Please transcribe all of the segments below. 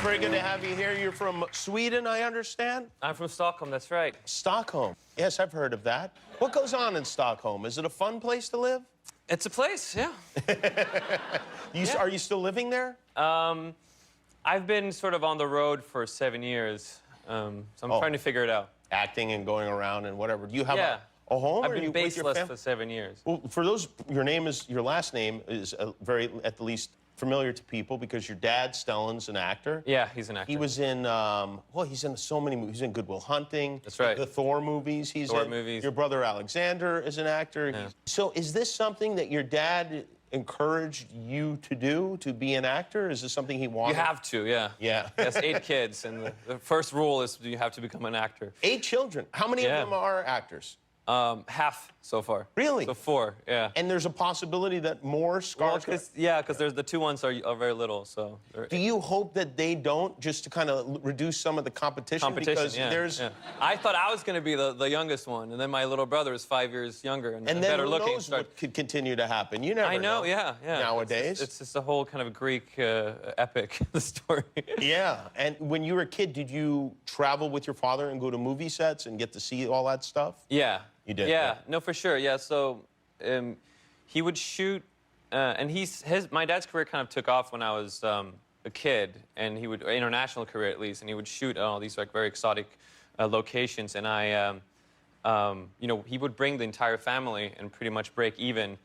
very good to have you here. You're from Sweden, I understand? I'm from Stockholm, that's right. Stockholm. Yes, I've heard of that. What goes on in Stockholm? Is it a fun place to live? It's a place, yeah. Are you still living there? I've been sort of on the road for 7 years, so I'm trying to figure it out. Acting and going around and whatever. Do you have a home? I've been baseless for 7 years. Well, for those, your last name is very, at the least, familiar to people because your dad, Stellan's an actor. Yeah, he's an actor. He was in, well, he's in so many movies. He's in Good Will Hunting. That's right. The Thor movies. Thor movies. Your brother Alexander is an actor. Yeah. So is this something that your dad encouraged you to do, to be an actor? Is this something he wanted? You have to, yeah. Yeah. He has 8 kids, and the first rule is you have to become an actor. 8 children. How many of them are actors? Half so far. Really? So 4, yeah. And there's a possibility that more scars... Well, because there's the 2 ones are very little, so... Do you hope that they don't, just to kind of reduce some of the competition? Because there's... Yeah. I thought I was going to be the youngest one, and then my little brother is 5 years younger and better looking. And then who knows what could continue to happen? You never know. Yeah. Nowadays. It's just a whole kind of Greek epic, the story. Yeah, and when you were a kid, did you travel with your father and go to movie sets and get to see all that stuff? Yeah. You did? Yeah, no, for sure, yeah. So he would shoot, and my dad's career kind of took off when I was a kid, and he would, international career at least, and he would shoot all these like very exotic locations, and you know, he would bring the entire family and pretty much break even.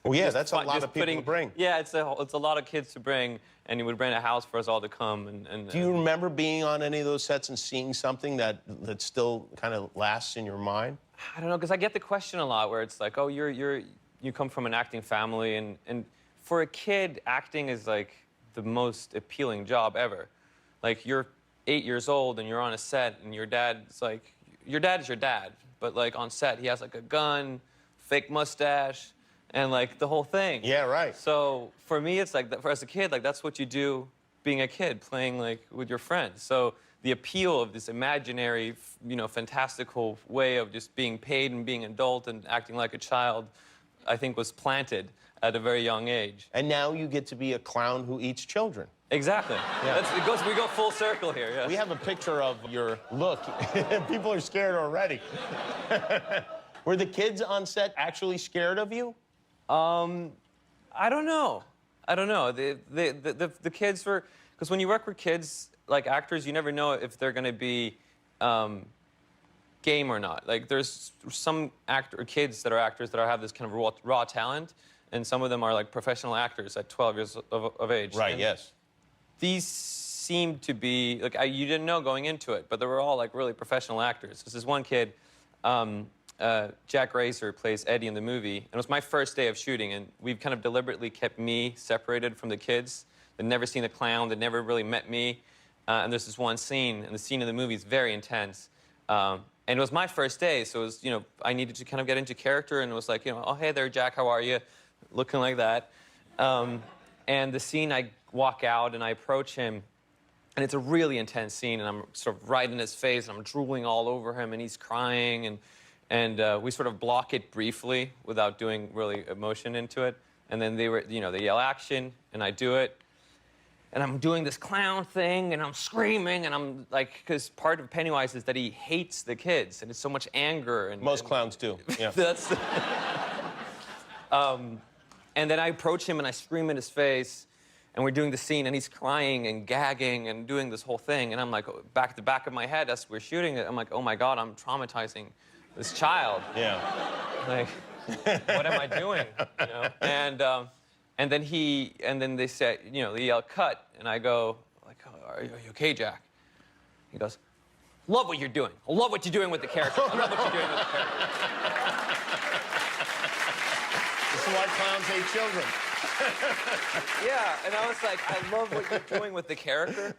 Oh yeah, that's a lot of people to bring. Yeah, it's a lot of kids to bring, and he would rent a house for us all to come. Do you remember being on any of those sets and seeing something that still kind of lasts in your mind? I don't know, because I get the question a lot where it's like, oh, you come from an acting family, and for a kid, acting is like the most appealing job ever. Like, you're 8 years old and you're on a set, and your dad's like, your dad is your dad, but like on set, he has like a gun, fake mustache, and like the whole thing. Yeah, right. So for me, it's like, as a kid, like that's what you do being a kid, playing like with your friends. So the appeal of this imaginary, you know, fantastical way of just being paid and being adult and acting like a child, I think was planted at a very young age. And now you get to be a clown who eats children. Exactly. Yeah. We go full circle here, yeah. We have a picture of your look. People are scared already. Were the kids on set actually scared of you? I don't know. The kids were, because when you work with kids, like actors, you never know if they're going to be game or not. Like, there's some kids that are actors that have this kind of raw talent, and some of them are like professional actors at 12 years of age. Right, and yes. These seemed to be, like, you didn't know going into it, but they were all like really professional actors. This is one kid, Jack Racer plays Eddie in the movie, and it was my first day of shooting, and we've kind of deliberately kept me separated from the kids. They'd never seen the clown, they'd never really met me. And there's this one scene, and the scene in the movie is very intense. And it was my first day, so it was, you know, I needed to kind of get into character, and it was like, you know, oh, hey there, Jack, how are you? Looking like that. And the scene, I walk out, and I approach him, and it's a really intense scene, and I'm sort of right in his face, and I'm drooling all over him, and he's crying, and we sort of block it briefly without doing really emotion into it. And then they yell action, and I do it. And I'm doing this clown thing, and I'm screaming, and I'm like, because part of Pennywise is that he hates the kids, and it's so much anger. And most clowns do, yeah. That's and then I approach him, and I scream in his face, and we're doing the scene, and he's crying and gagging and doing this whole thing, and I'm like, back the back of my head as we're shooting it, I'm like, oh my God, I'm traumatizing this child. Yeah. Like, what am I doing? You know? And then they say, you know, they yell, cut, and I go, like, oh, are you okay, Jack? He goes, love what you're doing. I love what you're doing with the character. I love what you're doing with the character. This is why clowns hate children. Yeah, and I was like, I love what you're doing with the character.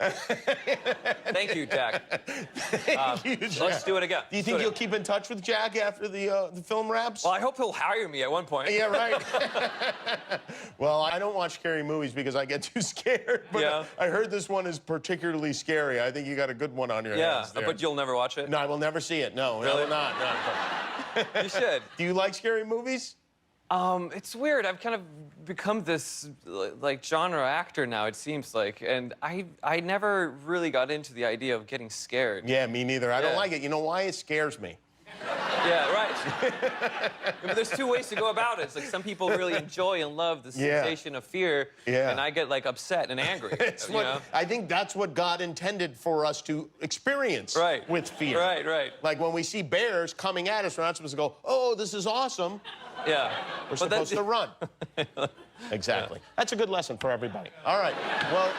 Thank you, Jack. Thank you, Jack. Let's do it again. Do you think you'll keep in touch with Jack after the film wraps? Well, I hope he'll hire me at one point. Yeah, right. Well, I don't watch scary movies because I get too scared, but yeah. I heard this one is particularly scary. I think you got a good one on your hands there. But you'll never watch it? No, I will never see it. No, really? I will not. No. You should. Do you like scary movies? It's weird. I've kind of become this like genre actor now, it seems like, and I never really got into the idea of getting scared. Yeah, me neither. I don't Yeah. like it. You know why? It scares me. Yeah, right. But there's two ways to go about it. It's like some people really enjoy and love the sensation of fear, and I get like upset and angry. I think that's what God intended for us to experience with fear. Right. Like when we see bears coming at us, we're not supposed to go, "Oh, this is awesome." Yeah. We're supposed to run. Exactly. That's a good lesson for everybody. All right. Well,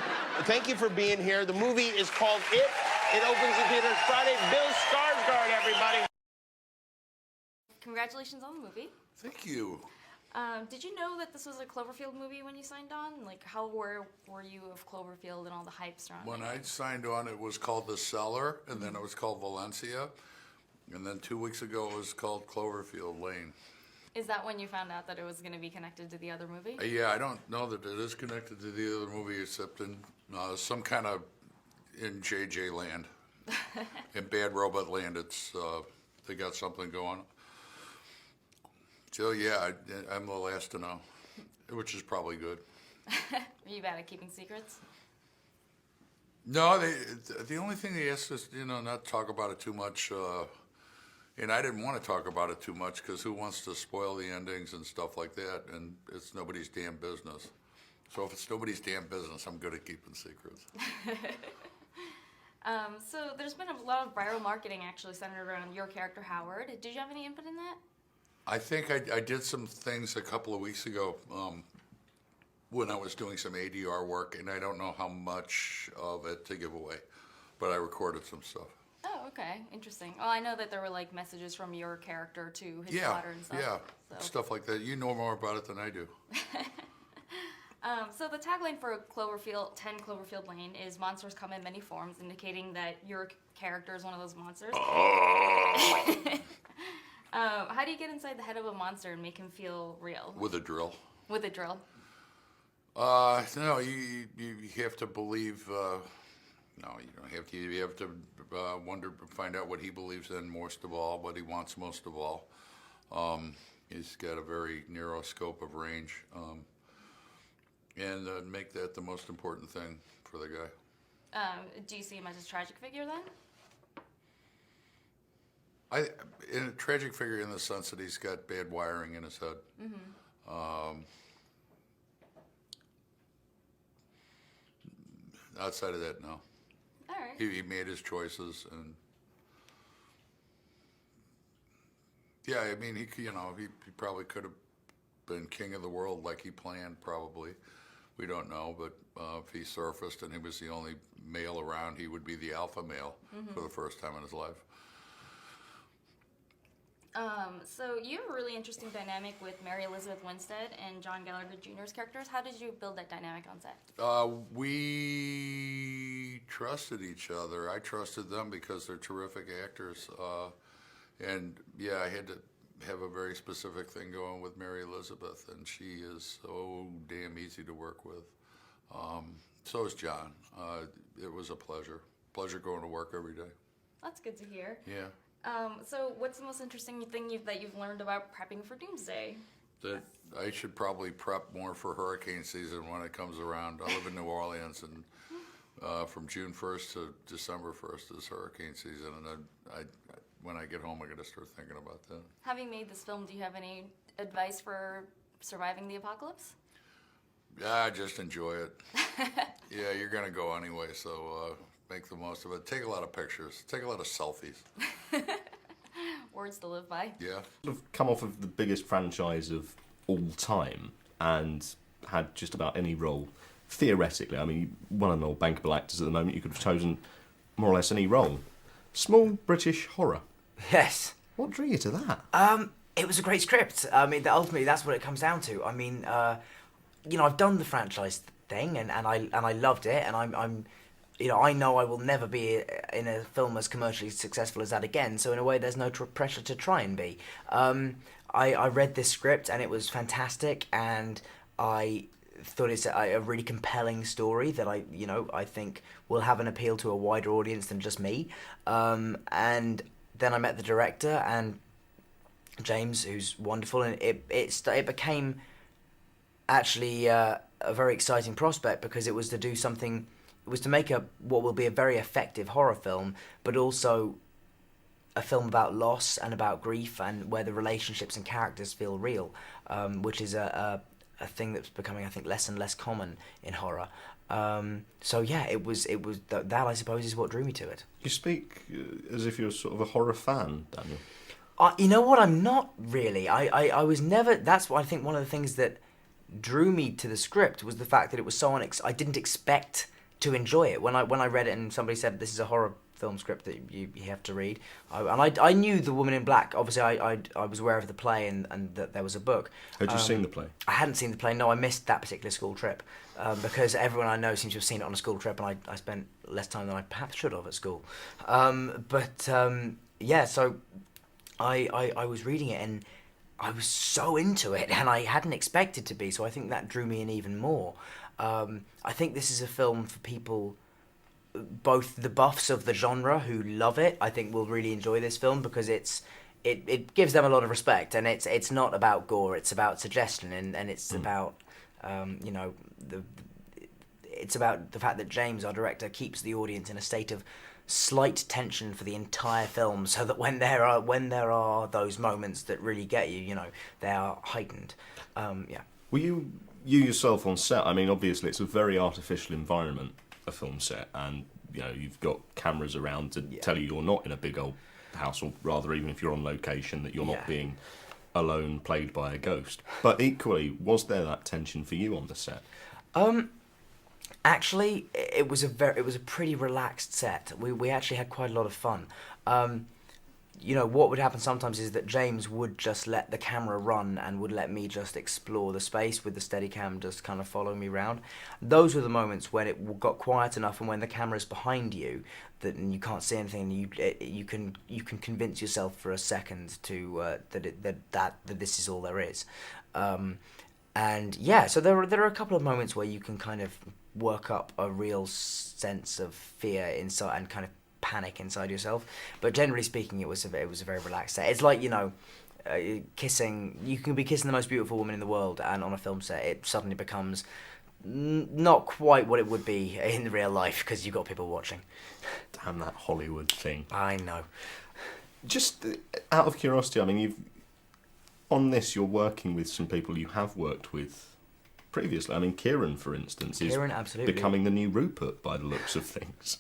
thank you for being here. The movie is called It. It opens in theaters Friday. Bill Skarsgård, everybody. Congratulations on the movie. Thank you. Did you know that this was a Cloverfield movie when you signed on? Like, how aware were you of Cloverfield and all the hype surrounding When it? I signed on, it was called The Cellar, and then it was called Valencia, and then 2 weeks ago it was called Cloverfield Lane. Is that when you found out that it was going to be connected to the other movie? Yeah, I don't know that it is connected to the other movie except in some kind of in JJ land. In Bad Robot Land, it's they got something going. So yeah, I'm the last to know, which is probably good. Are you bad at keeping secrets? No, the only thing they asked us, not to talk about it too much. And I didn't want to talk about it too much because who wants to spoil the endings and stuff like that? And it's nobody's damn business. So if it's nobody's damn business, I'm good at keeping secrets. So there's been a lot of viral marketing actually centered around your character, Howard. Did you have any input in that? I think I did some things a couple of weeks ago when I was doing some ADR work, and I don't know how much of it to give away, but I recorded some stuff. Oh, okay. Interesting. Well, I know that there were, like, messages from your character to his daughter and stuff. Yeah, so. stuff like that. You know more about it than I do. So the tagline for 10 Cloverfield Lane is "Monsters come in many forms," indicating that your character is one of those monsters. How do you get inside the head of a monster and make him feel real? With a drill. With a drill? No, you have to believe. No, you don't have to. You have to find out what he believes in most of all, what he wants most of all. He's got a very narrow scope of range, and make that the most important thing for the guy. Do you see him as a tragic figure then? In a tragic figure in the sense that he's got bad wiring in his head. Mm-hmm. Outside of that, no. All right. He made his choices, and yeah, I mean, he probably could have been king of the world like he planned. Probably, we don't know. But if he surfaced and he was the only male around, he would be the alpha male for the first time in his life. So you have a really interesting dynamic with Mary Elizabeth Winstead and John Gallagher Jr.'s characters. How did you build that dynamic on set? We trusted each other. I trusted them because they're terrific actors. And yeah, I had to have a very specific thing going with Mary Elizabeth, and she is so damn easy to work with. So is John. It was a pleasure. Pleasure going to work every day. That's good to hear. Yeah. So what's the most interesting thing that you've learned about prepping for Doomsday? That I should probably prep more for hurricane season when it comes around. I live in New Orleans, and from June 1st to December 1st is hurricane season, and when I get home, I got to start thinking about that. Having made this film, do you have any advice for surviving the apocalypse? Yeah, just enjoy it. Yeah, you're going to go anyway, so make the most of it. Take a lot of pictures. Take a lot of selfies. Words to live by. Yeah. Sort of come off of the biggest franchise of all time and had just about any role. Theoretically, I mean, one of the more bankable actors at the moment, you could have chosen more or less any role. Small British horror. Yes. What drew you to that? It was a great script. I mean, ultimately, that's what it comes down to. I mean, I've done the franchise thing, and I loved it, and I'm I know I will never be in a film as commercially successful as that again. So in a way, there's no pressure to try and be. I read this script, and it was fantastic, and I thought it's a really compelling story that I think will have an appeal to a wider audience than just me. And then I met the director, and James, who's wonderful, and it became actually a very exciting prospect because it was to do something. It was to make what will be a very effective horror film, but also a film about loss and about grief and where the relationships and characters feel real, which is a thing that's becoming, I think, less and less common in horror. So yeah, it was that I suppose is what drew me to it. You speak as if you're sort of a horror fan, Daniel. You know what? I'm not really. I was never. That's what I think. One of the things that drew me to the script was the fact that it was so I didn't expect to enjoy it when I read it and somebody said this is a horror film script that you have to read. I knew The Woman in Black. Obviously, I was aware of the play and that there was a book. Had you seen the play? I hadn't seen the play. No, I missed that particular school trip because everyone I know seems to have seen it on a school trip, and I spent less time than I perhaps should have at school. Yeah, so I was reading it and I was so into it, and I hadn't expected to be. So I think that drew me in even more. I think this is a film for people, both the buffs of the genre who love it, I think will really enjoy this film because it gives them a lot of respect, and it's not about gore, it's about suggestion, and it's about it's about the fact that James, our director, keeps the audience in a state of slight tension for the entire film, so that when there are those moments that really get you, they are heightened. Yeah. Were you yourself on set? I mean, obviously it's a very artificial environment, a film set, and you've got cameras around to tell you you're not in a big old house, or rather, even if you're on location, that you're not being alone, played by a ghost. But equally, was there that tension for you on the set? Actually, it was a pretty relaxed set. We actually had quite a lot of fun. What would happen sometimes is that James would just let the camera run and would let me just explore the space with the Steadicam just kind of follow me around. Those were the moments when it got quiet enough and when the camera's behind you and you can't see anything, you can convince yourself for a second to that this is all there is. And yeah, so there are a couple of moments where you can kind of work up a real sense of fear inside and kind of panic inside yourself, but generally speaking, it was a very relaxed set. It's like kissing. You can be kissing the most beautiful woman in the world, and on a film set, it suddenly becomes not quite what it would be in real life because you've got people watching. Damn that Hollywood thing! I know. Just out of curiosity, I mean, on this, you're working with some people you have worked with previously. I mean, Kieran, for instance, is absolutely becoming the new Rupert by the looks of things.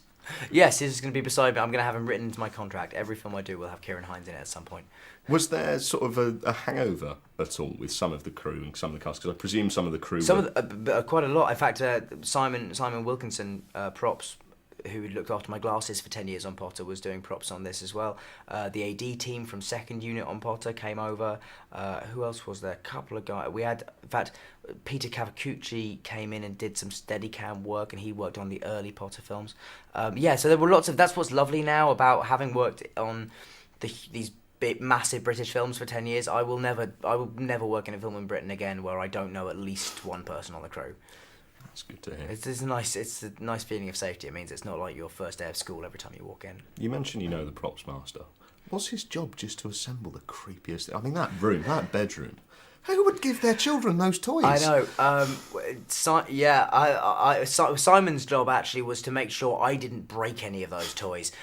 Yes, this is going to be beside me. I'm going to have him written into my contract. Every film I do will have Kieran Hines in it at some point. Was there sort of a hangover at all with some of the crew and some of the cast? Because I presume some of the crew quite a lot. In fact, Simon Wilkinson, props, who looked after my glasses for 10 years on Potter, was doing props on this as well. The AD team from second unit on Potter came over. Who else was there? A couple of guys. We had, in fact, Peter Cavacucci came in and did some Steadicam work, and he worked on the early Potter films. So there were lots of. That's what's lovely now about having worked on these big, massive British films for 10 years. I will never work in a film in Britain again where I don't know at least one person on the crew. That's good to hear. It's a nice feeling of safety. It means it's not like your first day of school every time you walk in. You mentioned the props master. What's his job just to assemble the creepiest... I mean, that room, that bedroom. Who would give their children those toys? I know. Simon's job actually was to make sure I didn't break any of those toys.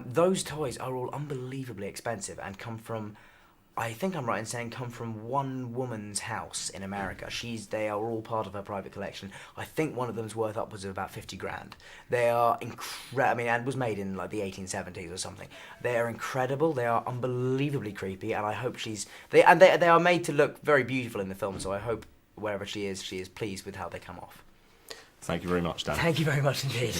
Those toys are all unbelievably expensive and come from... I think I'm right in saying come from one woman's house in America. They are all part of her private collection. I think one of them's worth upwards of about 50 grand. They are incredible. I mean, and was made in like the 1870s or something. They are incredible. They are unbelievably creepy, and I hope they are made to look very beautiful in the film. So I hope wherever she is pleased with how they come off. Thank you very much, Dan. Thank you very much indeed.